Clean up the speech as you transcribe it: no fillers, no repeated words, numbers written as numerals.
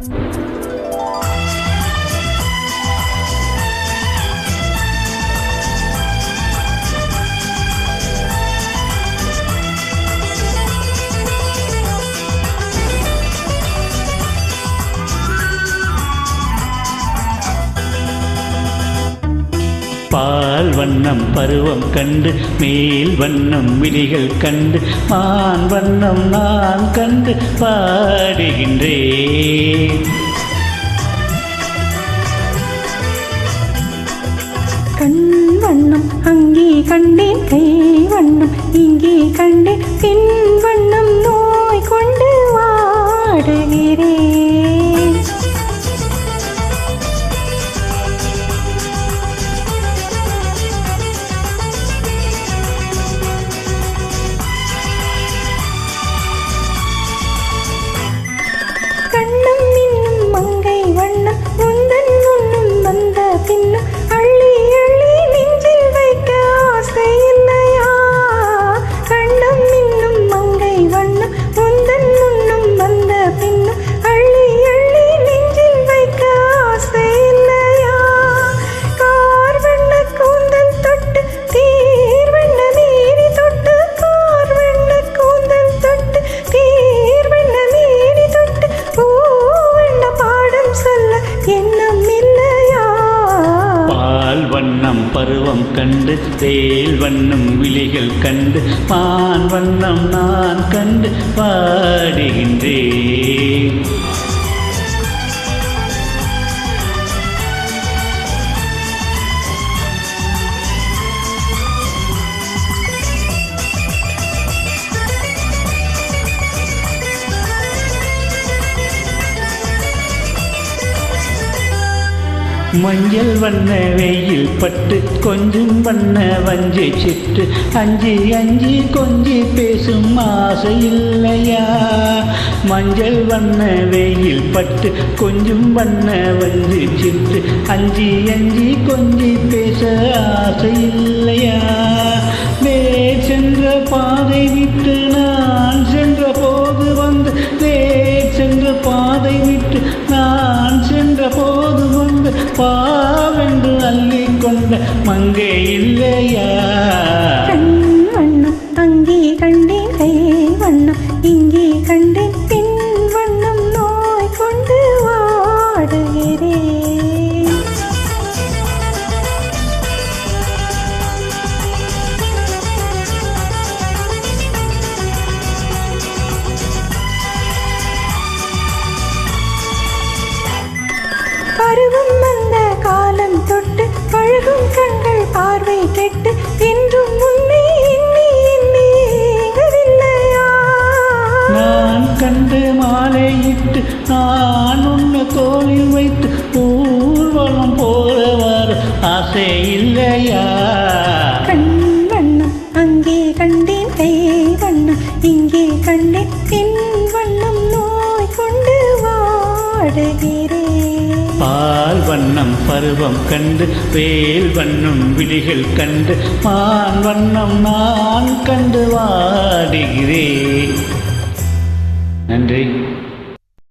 பால் வண்ணம் பருவம் கண்டு மேல் வண்ணம் விழிகள் கண்டு மான் வண்ணம் நான் கண்டு பாடுகின்றேன். கண் வண்ணம் அங்கே கண்டேன், கை வண்ணம் இங்கே கண்டேன், பின் வண்ணம் நோய் கொண்டு வாடுகிறேன். கண்ணம் இன்னும் மங்கை வண்ணம் உந்தன் முன்னும் வந்த பின்னும் அள்ளி அள்ளி நெஞ்சில் வைக்க ஆசை இல்லையா? கண்ணம் இன்னும் மங்கை வண்ணம் உந்தன் முன்னும் வந்த பின்னும் அள்ளி அள்ளி நெஞ்சில் வைக்க ஆசை இல்லையா? கார் வண்ண கூந்தல் தொட்டு தீர் வண்ண நீரி தொட்டு, கார் வண்ண கூந்தல் தொட்டு தீர் வண்ண நீரி தொட்டு, பூவண்ண பாடம் சொல்ல எண்ணம் இல்லையா? பால் வண்ணம் பருவம் கண்டு தேல் வண்ணம் விழிகள் கண்டு மான் வண்ணம் நான் கண்டு பாடுகின்றேன். மஞ்சள் வண்ண வெயில் பட்டு கொஞ்சம் வண்ண வஞ்சி சிட்டு அஞ்சி அஞ்சி கொஞ்சி பேசும் ஆசை இல்லையா? மஞ்சள் வண்ண வெயில் பட்டு கொஞ்சம் வண்ண வஞ்சி சிட்டு அஞ்சி அஞ்சி கொஞ்சி பேச ஆசை இல்லையா? நேர் சென்ற பாதை விட்டு நான் சென்ற போது வந்து, நேர் சென்ற பாதை விட்டு நான் சென்ற போது வந்து பாவென்று அள்ளிக் கொண்ட மங்கை இல்லையா? கண் வண்ணம் அங்கே கண்டேன், கை வண்ணம் இங்கே கண்டேன், பின் வண்ணம் நோய் கொண்டு வாடுகிறேன். பருவம் வந்த காலம் தொட்டு பழகும் கண்கள் பார்வை கெட்டு என்றும் உன்னை எண்ணி எண்ணி ஏங்கவில்லையா? நான் கண்டு மாலையிட்டு நான் உன்னை தோளில் வைத்து ஊர்வலம் போல வர ஆசை இல்லையா? கண் வண்ணம் அங்கே கண்டேன், கை வண்ணம் இங்கே கண்டேன், பின் வண்ணம் நோய் கொண்டு வாடுகிறேன். பால் வண்ணம் பருவம் கண்டு வேல் வண்ணம் விழிகள் கண்டு மான் வண்ணம் நான் கண்டு வாடுகிறேன். நன்றி.